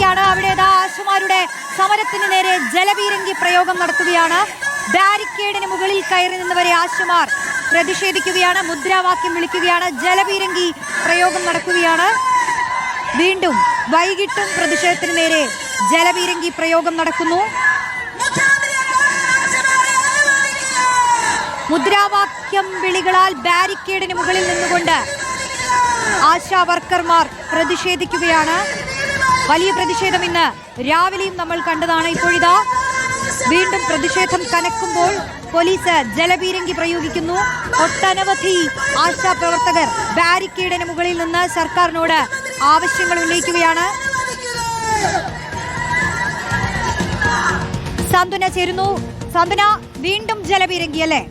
നടക്കുകയാണ്. അവിടെ ആശമാരുടെ സമരത്തിന് നേരെ ജലപീരങ്കി പ്രയോഗം നടത്തുകയാണ്. ബാരിക്കേഡിന് മുകളിൽ കയറി നിന്നവരെ ആശമാർ പ്രതിഷേധിക്കുകയാണ്, മുദ്രാവാക്യം വിളിക്കുകയാണ്, ജലപീരങ്കി പ്രയോഗം നടക്കുകയാണ്. വീണ്ടും വൈകിട്ടും പ്രതിഷേധത്തിന് നേരെ ജലപീരങ്കി പ്രയോഗം നടക്കുന്നു. മുദ്രാവാക്യം വിളികളാൽ ബാരിക്കേഡിന് മുകളിൽ നിന്നുകൊണ്ട് ആശാ വർക്കർമാർ പ്രതിഷേധിക്കുകയാണ്. വലിയ പ്രതിഷേധം ഇന്ന് രാവിലെയും നമ്മൾ കണ്ടതാണ്. ഇപ്പോഴിതാ വീണ്ടും പ്രതിഷേധം കനക്കുമ്പോൾ പോലീസ് ജലപീരങ്കി പ്രയോഗിക്കുന്നു. ഒട്ടനവധി ആശാ പ്രവർത്തകർ ബാരിക്കേഡിന് മുകളിൽ നിന്ന് സർക്കാരിനോട് ആവശ്യങ്ങൾ ഉന്നയിക്കുകയാണ്. സാന്ത്വന ചേരുന്നു. സാന്ത്വന, വീണ്ടും ജലപീരങ്കി അല്ലേ?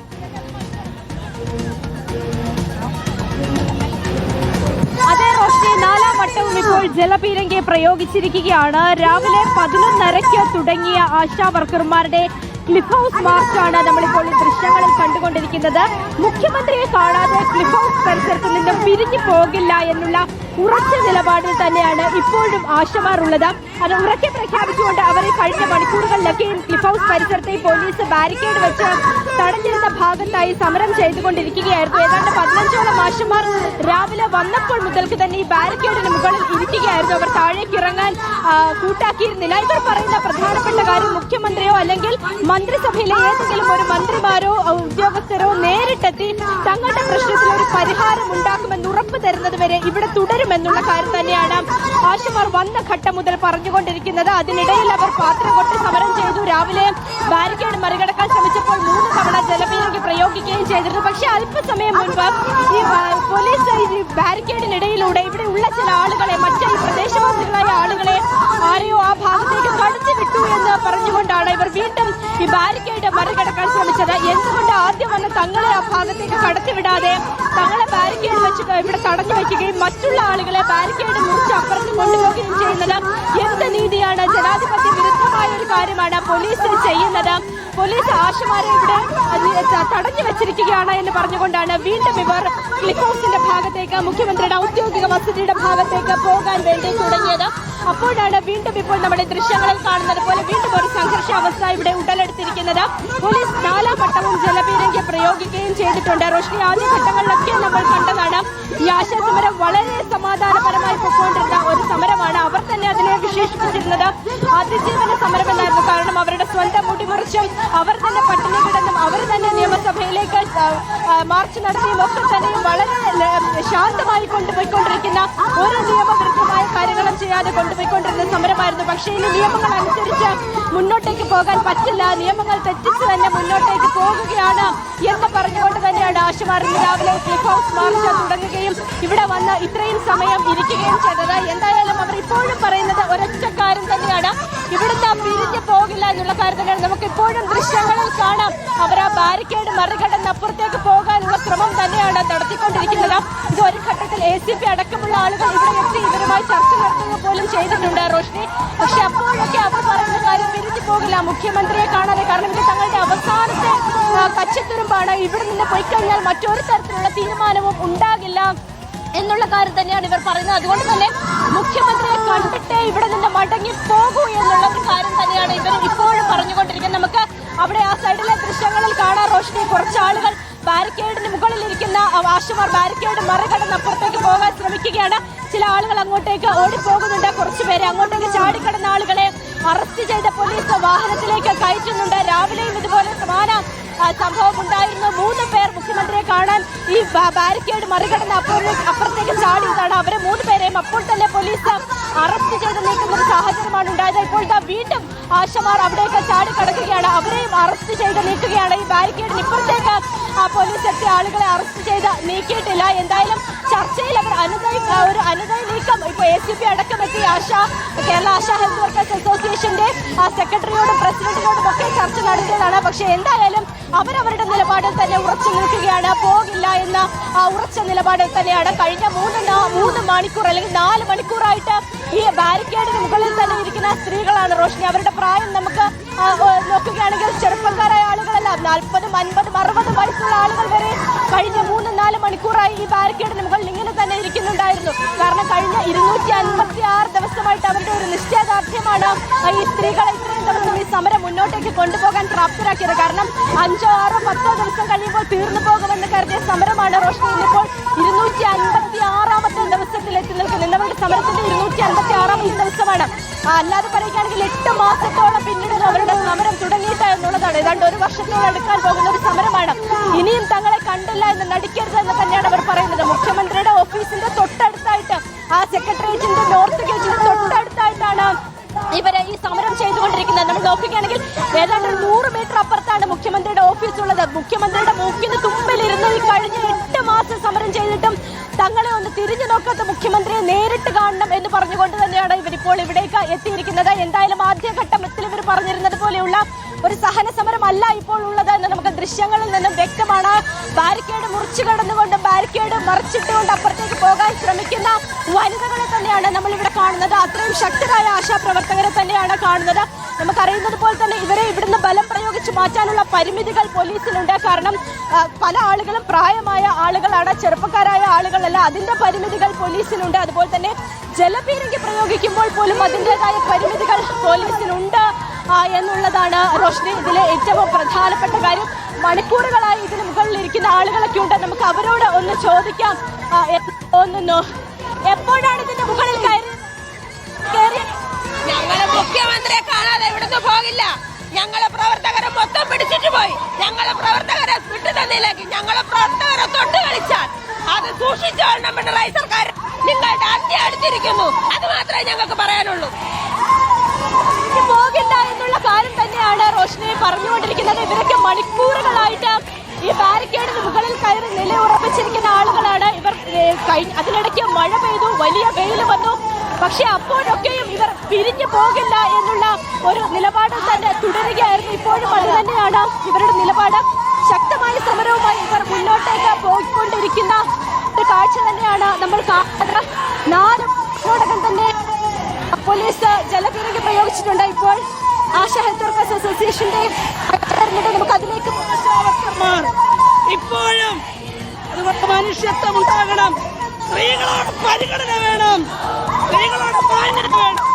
അതെ റോഷ്നി, നാലാം വട്ടവും ഇപ്പോൾ ജലപീരങ്കി പ്രയോഗിച്ചിരിക്കുകയാണ്. രാവിലെ 11:30 തുടങ്ങിയ ആശാ വർക്കർമാരുടെ ക്ലിഫ് ഹൗസ് മാർച്ചാണ് നമ്മളിപ്പോൾ ഈ ദൃശ്യങ്ങളിൽ കണ്ടുകൊണ്ടിരിക്കുന്നത്. മുഖ്യമന്ത്രിയെ കാണാതെ ക്ലിഫ് ഹൗസ് പരിസരത്ത് നിന്നും പിരിഞ്ഞു പോകില്ല എന്നുള്ള ഉറച്ച നിലപാടിൽ തന്നെയാണ് ഇപ്പോഴും ആശമാർ ഉള്ളത്. അത് ഉറക്കെ പ്രഖ്യാപിച്ചുകൊണ്ട് അവരെ കഴിഞ്ഞ മണിക്കൂറുകളിലൊക്കെയും ക്ലിഫ് ഹൗസ് പരിസരത്തെ പോലീസ് ബാരിക്കേഡ് വെച്ച് തടഞ്ഞിരുന്ന ഭാഗത്തായി സമരം ചെയ്തുകൊണ്ടിരിക്കുകയായിരുന്നു. ഏതാണ്ട് 15ഓളം ആശമാർ രാവിലെ വന്നപ്പോൾ മുതൽക്ക് തന്നെ ഈ ബാരിക്കേഡിന് മുകളിൽ ഇരിക്കുകയായിരുന്നു. അവർ താഴേക്ക് ഇറങ്ങാൻ കൂട്ടാക്കിയിരുന്നില്ല. ഇവർ പറയുന്ന പ്രധാനപ്പെട്ട കാര്യം മുഖ്യമന്ത്രിയോ അല്ലെങ്കിൽ മന്ത്രിസഭയിലെ ഏതെങ്കിലും ഒരു മന്ത്രിമാരോ ഉദ്യോഗസ്ഥരോ നേരിട്ടെത്തി തങ്ങളുടെ പ്രശ്നത്തിൽ ഒരു പരിഹാരം ഉണ്ടാക്കുമെന്ന് ഉറപ്പ് തരുന്നത് വരെ ഇവിടെ തുടരുമെന്നുള്ള കാര്യം തന്നെയാണ് ആശമാർ വന്ന ഘട്ടം മുതൽ പറഞ്ഞുകൊണ്ടിരിക്കുന്നത്. അതിനിടയിൽ അവർ പാത്രം കൊട്ട് സമരം ചെയ്തു. രാവിലെ ബാരിക്കേഡ് മറികടക്കാൻ ശ്രമിച്ചപ്പോൾ 3 തവണ ജലപീരങ്കി പ്രയോഗിക്കുകയും ചെയ്തിരുന്നു. പക്ഷേ അല്പസമയം മുൻപ് ഈ പോലീസ് ഈ ബാരിക്കേഡിനിടയിലൂടെ ഇവിടെ ഉള്ള ചില ആളുകളെ, മറ്റ് ഈ പ്രദേശവാസികളായ ആളുകളെ ആരെയോ ആ ഭാഗത്തേക്ക് കടത്തി വിട്ടു എന്ന് പറഞ്ഞുകൊണ്ടാണ് ഇവർ വീണ്ടും ഈ ബാരിക്കേഡ് മറികടക്കാൻ ശ്രമിച്ചത്. എന്തുകൊണ്ട് ആദ്യം വന്ന് തങ്ങളെ ആ ഭാഗത്തേക്ക് കടത്തിവിടാതെ തങ്ങളെ ബാരിക്കേഡ് വെച്ച് ഇവിടെ തടഞ്ഞു വയ്ക്കുകയും മറ്റുള്ള ആളുകളെ ബാരിക്കേഡ് മുറിച്ച് അപ്പുറത്ത് കൊണ്ടുപോവുകയും ചെയ്യുന്നത് എന്ത് നീതിയാണ്? ജനാധിപത്യ വിരുദ്ധമായ ഒരു കാര്യമാണ് പോലീസ് ചെയ്യുന്നത്. പോലീസ് ആശമാരെ ഇവിടെ തടഞ്ഞു വെച്ചിരിക്കുകയാണ് എന്ന് പറഞ്ഞുകൊണ്ടാണ് വീണ്ടും ഇവർ ക്ലിഫ് ഹൗസിന്റെ ഭാഗത്തേക്ക്, മുഖ്യമന്ത്രിയുടെ ഔദ്യോഗിക വസതിയുടെ ഭാഗത്തേക്ക് പോകാൻ വേണ്ടി തുടങ്ങിയത്. അപ്പോഴാണ് വീണ്ടും ഇപ്പോൾ നമ്മുടെ ദൃശ്യങ്ങളിൽ കാണുന്നത് പോലെ വീണ്ടും ഒരു സംഘർഷാവസ്ഥ ഇവിടെ ഉടലെടുത്തിരിക്കുന്നത്. പോലീസ് 4ാം വട്ടവും ജലപീരങ്കി പ്രയോഗിക്കുകയും ചെയ്തിട്ടുണ്ട്. റോഷ്നി, ആദ്യഘട്ടങ്ങളിലൊക്കെ നമ്മൾ കണ്ടതാണ് ഈ ആശാ സമരം വളരെ സമാധാനപരമായി പൊയ്ക്കൊണ്ടിരുന്ന ഒരു സമരമാണ്. അവർ തന്നെ അതിനെ വിശേഷിപ്പിച്ചിരുന്നത് അതിജീവന സമരം എന്നായിരുന്നു. കാരണം അവരുടെ സ്വന്തം മുടിമുറിച്ചും അവർ തന്നെ പട്ടിണി കിടന്നും അവർ തന്നെ നിയമസഭയിലേക്ക് മാർച്ച് നടത്തിയും ഒക്കെ തന്നെയും വളരെ ശാന്തമായി കൊണ്ടുപോയിക്കൊണ്ടിരിക്കുന്ന ഒരു നിയമവിരുദ്ധമായ കാര്യങ്ങളും ചെയ്യാതെ കൊണ്ടുപോയിക്കൊണ്ടിരുന്ന സമരമായിരുന്നു. പക്ഷേ ഇനി നിയമങ്ങൾ അനുസരിച്ച് മുന്നോട്ടേക്ക് പോകാൻ പറ്റില്ല, നിയമങ്ങൾ തെറ്റിച്ച് തന്നെ മുന്നോട്ടേക്ക് പോകുകയാണ് എന്ന് പറഞ്ഞുകൊണ്ട് തന്നെയാണ് ആശമാർ രാവിലെ ക്ലിഫ് ഹൗസ് മാർച്ച് തുടങ്ങുകയും ഇവിടെ വന്ന് ഇത്രയും സമയം ഇരിക്കുകയും ചെയ്തത്. എന്തായാലും അവർ ഇപ്പോഴും പറയുന്നത് ഒരൊറ്റ കാര്യം തന്നെയാണ്, ഇവിടുന്ന് പിരിഞ്ഞു പോകില്ല എന്നുള്ള കാര്യം തന്നെയാണ്. നമുക്ക് ഇപ്പോഴും ദൃശ്യങ്ങളിൽ കാണാം അവർ ആ ബാരിക്കേഡ് മറികടന്ന് അപ്പുറത്തേക്ക് പോകാനുള്ള ശ്രമം തന്നെയാണ് നടത്തിക്കൊണ്ടിരിക്കുന്നത്. ഇത് ഒരു ഘട്ടത്തിൽ ACP അടക്കമുള്ള ആളുകൾ ഇവിടെ എത്തി ഇവരുമായി ചർച്ച നടത്തുക പോലും ചെയ്തിട്ടുണ്ട് റോഷ്നി. പക്ഷെ അപ്പോഴൊക്കെ അവർ പറയുന്ന കാര്യം പിരിഞ്ഞു പോകില്ല മുഖ്യമന്ത്രിയെ കാണാതെ. കാരണം ഇത് തങ്ങളുടെ അവസാനത്തെ കച്ചിത്തുരുമ്പാണ്. ഇവിടെ നിന്ന് പോയി കഴിഞ്ഞാൽ മറ്റൊരു തരത്തിലുള്ള തീരുമാനവും ഉണ്ടാകില്ല എന്നുള്ള കാര്യം തന്നെയാണ് ഇവർ പറയുന്നത്. അതുകൊണ്ട് തന്നെ മുഖ്യമന്ത്രിയെ കണ്ടിട്ടേ ഇവിടെ നിന്ന് മടങ്ങി പോകൂ എന്നുള്ള ഒരു കാര്യം തന്നെയാണ് ഇവർ ഇപ്പോഴും പറഞ്ഞുകൊണ്ടിരിക്കുന്നത്. നമുക്ക് അവിടെ ആ സൈഡിലെ ദൃശ്യങ്ങളിൽ കാണാൻ റോഷ്നി, കുറച്ച് ആളുകൾ ബാരിക്കേഡിന് മുകളിൽ ഇരിക്കുന്ന ആശമാർ ബാരിക്കേഡ് മറികടന്ന് അപ്പുറത്തേക്ക് പോകാൻ ശ്രമിക്കുകയാണ്. ചില ആളുകൾ അങ്ങോട്ടേക്ക് ഓടിപ്പോകുന്നുണ്ട്. കുറച്ചുപേരെ അങ്ങോട്ടേക്ക് ചാടിക്കടന്ന ആളുകളെ അറസ്റ്റ് ചെയ്ത പോലീസ് വാഹനത്തിലേക്ക് കയറ്റുന്നുണ്ട്. രാവിലെയും ഇതുപോലെ സമാന സംഭവം ഉണ്ടായിരുന്നു. 3 പേർ മുഖ്യമന്ത്രിയെ കാണാൻ ഈ ബാരിക്കേഡ് മറികടന്ന് അപ്പുറത്തേക്ക് ചാടിയതാണ്. അവരെ 3 പേരെയും അപ്പോൾ തന്നെ പോലീസ് അറസ്റ്റ് ചെയ്ത് നീക്കുന്ന ഒരു സാഹചര്യമാണ് ഉണ്ടായത്. ഇപ്പോൾ വീണ്ടും ആശമാർ അവിടേക്ക് ചാടിക്കടക്കുകയാണ്. അവരെയും അറസ്റ്റ് ചെയ്ത് നീക്കുകയാണ്. ഈ ബാരിക്കേഡിന് ഇപ്പുറത്തേക്ക് പോലീസ് എത്തിയ ആളുകളെ അറസ്റ്റ് ചെയ്ത് നീക്കിയിട്ടില്ല. എന്തായാലും ചർച്ചയിൽ അവർ ഒരു അനുനയ നീക്കം ഇപ്പോൾ ACP അടക്കം എത്തി കേരള ആശാ ഹെൽത്ത് വർക്കേഴ്സ് അസോസിയേഷന്റെ സെക്രട്ടറിയോടും പ്രസിഡന്റിനോടും ഒക്കെ ചർച്ച നടത്തിയതാണ്. പക്ഷെ എന്തായാലും അവരവരുടെ നിലപാടിൽ തന്നെ ഉറച്ചു നിൽക്കുകയാണ്. പോകില്ല എന്ന ഉറച്ച നിലപാടിൽ തന്നെയാണ്. കഴിഞ്ഞ 3 മണിക്കൂർ അല്ലെങ്കിൽ 4 മണിക്കൂറായിട്ട് ഈ ബാരിക്കേഡിന് മുകളിൽ തന്നെ ഇരിക്കുന്ന സ്ത്രീകളാണ് റോഷ്നി. അവരുടെ പ്രായം നമുക്ക് നോക്കുകയാണെങ്കിൽ ചെറുപ്പക്കാരായ ആളുകളല്ല, 40, 50, 60 വയസ്സുള്ള ആളുകൾ വരെ കഴിഞ്ഞ 3-4 മണിക്കൂറായി ഈ ബാരിക്കേഡിന് മുകളിൽ ഇങ്ങനെ തന്നെ ഇരിക്കുന്നുണ്ടായിരുന്നു. കാരണം കഴിഞ്ഞ 256 ദിവസമായിട്ട് അവരുടെ ഒരു നിശ്ചയദാർഢ്യം യാഥാർത്ഥ്യമാണ് ഈ സ്ത്രീകളെ ഇത്രയും ദിവസം ഈ സമരം മുന്നോട്ടേക്ക് കൊണ്ടുപോകാൻ പ്രാപ്തരാക്കിയത്. കാരണം 5, 6, 10 ദിവസം കഴിയുമ്പോൾ തീർന്നു പോകുമെന്ന് കരുതിയ സമരമാണ് റോഷ്നി ഇന്നിപ്പോൾ 256ാമത്തെ ദിവസത്തിൽ എത്തി നിൽക്കുന്നത്. ഇന്നവരുടെ സമരത്തിന്റെ 256ാം ദിവസമാണ്. അല്ലാതെ പറയുകയാണെങ്കിൽ 8 മാസത്തോളം പിന്നീട് അവരുടെ സമരം തുടങ്ങിയിട്ട് എന്നുള്ളതാണ്. ഏതാണ്ട് 1 വർഷത്തോളം എടുക്കാൻ പോകുന്ന ഒരു സമരമാണ്. ഇനിയും തങ്ങളെ കണ്ടില്ല എന്ന് നടിക്കരുത് എന്ന് തന്നെയാണ് അവർ പറയുന്നത്. മുഖ്യമന്ത്രിയുടെ ഓഫീസിന്റെ തൊട്ടടുത്തായിട്ട്, ആ സെക്രട്ടേറിയറ്റിന്റെ നോർത്ത് ഗേറ്റിന്റെ തൊട്ടടുത്തായിട്ടാണ് ഇവരെ ഈ സമരം ചെയ്തുകൊണ്ടിരിക്കുന്നത്. നമ്മൾ നോക്കുകയാണെങ്കിൽ ഏതാണ്ട് 100 മീറ്റർ അപ്പുറത്താണ് മുഖ്യമന്ത്രിയുടെ ഓഫീസ് ഉള്ളത്. മുഖ്യമന്ത്രിയുടെ മൂക്കിന് തുമ്പിലിരുന്ന് ഈ കഴിഞ്ഞ 8 മാസം സമരം ചെയ്തിട്ടും തങ്ങളെ ഒന്ന് തിരിഞ്ഞു നോക്കാത്ത മുഖ്യമന്ത്രിയെ നേരിട്ട് കാണണം എന്ന് പറഞ്ഞുകൊണ്ട് തന്നെയാണ് ഇവരിപ്പോൾ ഇവിടേക്ക് എത്തിയിരിക്കുന്നത്. എന്തായാലും ആദ്യഘട്ടത്തിൽ ഇവർ പറഞ്ഞിരുന്നത് പോലെയുള്ള ഒരു സഹന സമരമല്ല ഇപ്പോൾ ഉള്ളത് എന്ന് നമുക്ക് ദൃശ്യങ്ങളിൽ നിന്നും വ്യക്തമാണ്. ബാരിക്കേഡ് മുറിച്ചു കടന്നുകൊണ്ടും ബാരിക്കേഡ് മറിച്ചിട്ടുകൊണ്ട് അപ്പുറത്തേക്ക് പോകാൻ ശ്രമിക്കുന്ന വനിതകളെ തന്നെയാണ് നമ്മൾ ഇവിടെ കാണുന്നത്. അത്രയും ശക്തരായ ആശാപ്രവർത്തകരെ തന്നെയാണ് കാണുന്നത്. നമുക്കറിയുന്നത് പോലെ തന്നെ ഇവരെ ഇവിടുന്ന് ബലം പ്രയോഗിച്ച് മാറ്റാനുള്ള പരിമിതികൾ പോലീസിനുണ്ട്. കാരണം പല ആളുകളും പ്രായമായ ആളുകളാണ്, ചെറുപ്പക്കാരായ ആളുകളല്ല. അതിന്റെ പരിമിതികൾ പോലീസിനുണ്ട്. അതുപോലെ തന്നെ ജലപീരങ്കി പ്രയോഗിക്കുമ്പോൾ പോലും അതിൻ്റെതായ പരിമിതികൾ പോലീസിനുണ്ട് എന്നുള്ളതാണ് റോഷ്നി ഇതിലെ ഏറ്റവും പ്രധാനപ്പെട്ട കാര്യം. മണിക്കൂറുകളായി ഇതിന് മുകളിൽ ഇരിക്കുന്ന ആളുകളൊക്കെ ഉണ്ട്. നമുക്ക് അവരോട് ഒന്ന് ചോദിക്കാം. തോന്നുന്നു എപ്പോഴാണ് ഇതിന്റെ മുകളിൽ കയറി? ഞങ്ങളെ മുഖ്യമന്ത്രിയെ കാണാതെ ഇവിടുന്ന് പോകില്ല. ഞങ്ങളെ പ്രവർത്തകരെ മൊത്തം പിടിച്ചിട്ട് പോയി. ഞങ്ങളെ പ്രവർത്തകരെ വിട്ടു തന്നില്ലെങ്കിൽ, ഞങ്ങളെ പ്രവർത്തകരെ തൊട്ട് കളിച്ചാൽ അത് സൂക്ഷിച്ചോളണം. പിണറായി സർക്കാർ നിങ്ങളുടെ അന്ത്യം അടുത്തിരിക്കുന്നു. അത് മാത്രമേ ഞങ്ങൾക്ക് പറയാനുള്ളൂ. പോകില്ല എന്നുള്ള കാര്യം തന്നെയാണ് റോഷ്നി പറഞ്ഞുകൊണ്ടിരിക്കുന്നത്. ഇവരൊക്കെ മണിക്കൂറുകളായിട്ട് ഈ ബാരിക്കേഡിന് മുകളിൽ കയറി നിലയുറപ്പിച്ചിരിക്കുന്ന ആളുകളാണ്. ഇവർ അതിനിടയ്ക്ക് മഴ പെയ്തു, വലിയ വെയിൽ വന്നു. പക്ഷെ അപ്പോഴൊക്കെയും ഇവർ പിരിഞ്ഞു പോകില്ല എന്നുള്ള ഒരു നിലപാട് തന്നെ തുടരുകയായിരുന്നു. ഇപ്പോഴും അത് തന്നെയാണ് ഇവരുടെ നിലപാട്. ശക്തമായ സമരവുമായി ഇവർ മുന്നോട്ടേക്ക് പോയിക്കൊണ്ടിരിക്കുന്ന ഒരു കാഴ്ച തന്നെയാണ് നമ്മൾ കാണുന്നത്. 4 മണിക്കൂറോടകം തന്നെ പോലീസ് ജലപീരങ്കി പ്രയോഗിച്ചിട്ടുണ്ട്. ഇപ്പോൾ ആശാ ഹെൽത്ത് വർക്കേഴ്സ് അസോസിയേഷന്റെ നമുക്ക് അതിലേക്ക് ഇപ്പോഴും അതുകൊണ്ട് മനുഷ്യത്വം ഉണ്ടാകണം. സ്ത്രീകളോട് പരിഗണന വേണം. സ്ത്രീകളോട് മാന്യത വേണം.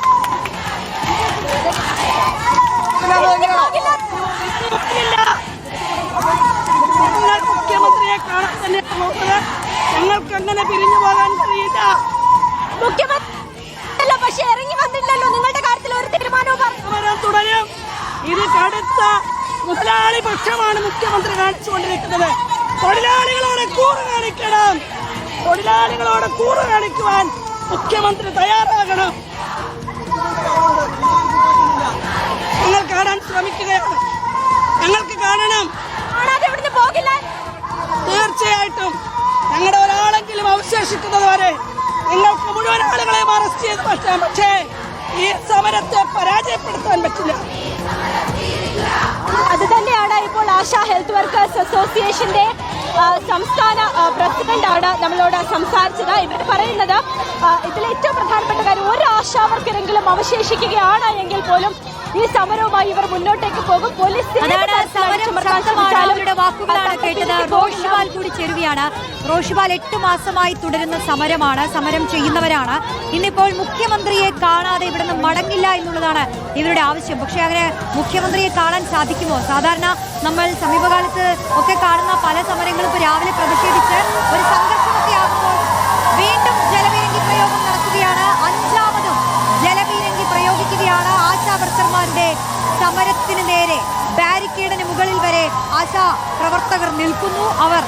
മുഖ്യമന്ത്രിയെ കാണാൻ തന്നെ നോക്കുന്നത്. ഞങ്ങൾക്ക് അങ്ങനെ പിരിഞ്ഞു പോകാൻ കഴിയില്ല. മുഖ്യമന്ത്രി പക്ഷെ ഇറങ്ങി വന്നില്ലല്ലോ. നിങ്ങളുടെ കാര്യത്തിൽ ഒരു തീരുമാനവും തുടരും. ഇത് കടുത്ത മുതലാളി പക്ഷമാണ് മുഖ്യമന്ത്രി കാണിച്ചുകൊണ്ടിരിക്കുന്നത്. തൊഴിലാളികളോട് കൂറ് കാണിക്കണം. തൊഴിലാളികളോട് കൂറ് കാണിക്കുവാൻ മുഖ്യമന്ത്രി തയ്യാറാകണം. ഞങ്ങൾ കാണാൻ ശ്രമിക്കുകയാണ്. ഞങ്ങൾക്ക് കാണണം. പോകില്ല. തീർച്ചയായിട്ടും ഞങ്ങളുടെ ഒരാളെങ്കിലും അവശേഷിക്കുന്നത് വരെ നിങ്ങൾക്ക് മുഴുവൻ ആളുകളെയും അറസ്റ്റ് ചെയ്ത് പറ്റാം. പക്ഷേ ഈ സമരത്തെ പരാജയപ്പെടുത്താൻ പറ്റില്ല. അത് തന്നെയാണ് ഇപ്പോൾ ആശാ ഹെൽത്ത് വർക്കേഴ്സ് അസോസിയേഷന്റെ സംസ്ഥാന പ്രസിഡന്റാണ് നമ്മളോട് സംസാരിച്ചത്. ഇവർ പറയുന്നത് ഇതിൽ ഏറ്റവും പ്രധാനപ്പെട്ട കാര്യം, ഒരു ആശാവർക്കരെങ്കിലും അവശേഷിക്കുകയാണ് എങ്കിൽ പോലും ഈ സമരവുമായി ഇവർ മുന്നോട്ടേക്ക് പോകും. പോലീസ് അവരുടെ വാക്കുകളാണ് കേട്ടത്. റോഷിപാൽ കൂടി ചേരുകയാണ്. റോഷിപാൽ 8 മാസമായി തുടരുന്ന സമരമാണ്, സമരം ചെയ്യുന്നവരാണ്. ഇന്നിപ്പോൾ മുഖ്യമന്ത്രിയെ കാണാതെ ഇവിടുന്ന് മടങ്ങില്ല എന്നുള്ളതാണ് ഇവരുടെ ആവശ്യം. പക്ഷേ അങ്ങനെ മുഖ്യമന്ത്രിയെ കാണാൻ സാധിക്കുമോ? സാധാരണ നമ്മൾ സമീപകാലത്ത് ഒക്കെ കാണുന്ന പല സമരങ്ങളും ഇപ്പോൾ രാവിലെ പ്രതിഷേധിച്ച് ഒരു സംഘർഷമൊക്കെ ആകുമ്പോൾ വീണ്ടും ജലപീരങ്കി പ്രയോഗം നടക്കുകയാണ്. 5ാമതും ജലപീരങ്കി പ്രയോഗിക്കുകയാണ്. ആശാ വർക്കർമാരുടെ സമരത്തിന് നേരെ ബാരിക്കേഡിന് മുകളിൽ വരെ ആശാ പ്രവർത്തകർ നിൽക്കുന്നു. അവർ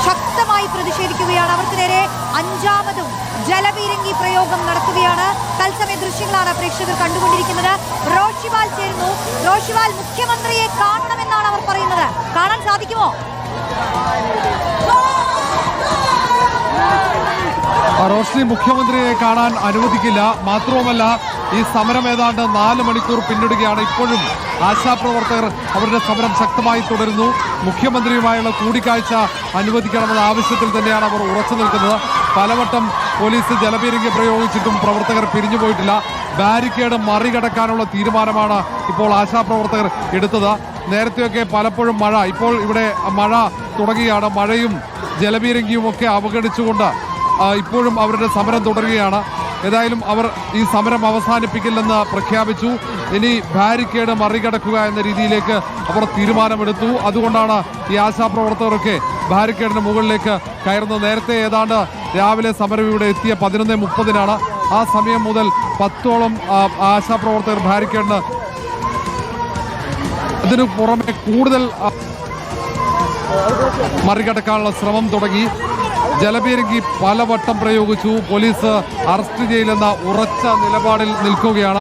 ശക്തമായി പ്രതിഷേധിക്കുകയാണ്. അവർക്ക് നേരെ 5ാമതും ജലപീരങ്കി പ്രയോഗം നടത്തുകയാണ്. തത്സമയ ദൃശ്യങ്ങളാണ് പ്രേക്ഷകർ കണ്ടുകൊണ്ടിരിക്കുന്നത്. റോഷിപാൽ ചേരുന്നു. റോഷിപാൽ, മുഖ്യമന്ത്രിയെ കാണണമെന്നാണ് അവർ പറയുന്നത്. കാണാൻ സാധിക്കുമോ? റോഷ്നി, മുഖ്യമന്ത്രിയെ കാണാൻ അനുവദിക്കില്ല. മാത്രവുമല്ല, ഈ സമരം ഏതാണ്ട് 4 മണിക്കൂർ പിന്നിടുകയാണ്. ഇപ്പോഴും ആശാപ്രവർത്തകർ അവരുടെ സമരം ശക്തമായി തുടരുന്നു. മുഖ്യമന്ത്രിയുമായുള്ള കൂടിക്കാഴ്ച അനുവദിക്കണമെന്ന ആവശ്യത്തിൽ തന്നെയാണ് അവർ ഉറച്ചു നിൽക്കുന്നത്. പലവട്ടം പോലീസ് ജലപീരങ്കി പ്രയോഗിച്ചിട്ടും പ്രവർത്തകർ പിരിഞ്ഞുപോയിട്ടില്ല. ബാരിക്കേഡ് മറികടക്കാനുള്ള തീരുമാനമാണ് ഇപ്പോൾ ആശാപ്രവർത്തകർ എടുത്തത്. നേരത്തെയൊക്കെ പലപ്പോഴും മഴ, ഇപ്പോൾ ഇവിടെ മഴ തുടങ്ങിയാണ്. മഴയും ജലപീരങ്കിയും ഒക്കെ അവഗണിച്ചുകൊണ്ട് ഇപ്പോഴും അവരുടെ സമരം തുടരുകയാണ്. ഏതായാലും അവർ ഈ സമരം അവസാനിപ്പിക്കില്ലെന്ന് പ്രഖ്യാപിച്ചു. ഇനി ബാരിക്കേഡ് മറികടക്കുക എന്ന രീതിയിലേക്ക് അവർ തീരുമാനമെടുത്തു. അതുകൊണ്ടാണ് ഈ ആശാപ്രവർത്തകരൊക്കെ ബാരിക്കേഡിന് മുകളിലേക്ക് കയറുന്നത്. നേരത്തെ ഏതാണ്ട് രാവിലെ സമരം ഇവിടെ എത്തിയ 11:30 ആ സമയം മുതൽ 10ഓളം ആശാപ്രവർത്തകർ ബാരിക്കേഡിന് ഇതിനു പുറമെ കൂടുതൽ മറികടക്കാനുള്ള ശ്രമം തുടങ്ങി. ജലപീരങ്കി പലവട്ടം പ്രയോഗിച്ചു. പോലീസ് അറസ്റ്റ് ചെയ്യില്ലെന്ന ഉറച്ച നിലപാടിൽ നിൽക്കുകയാണ്.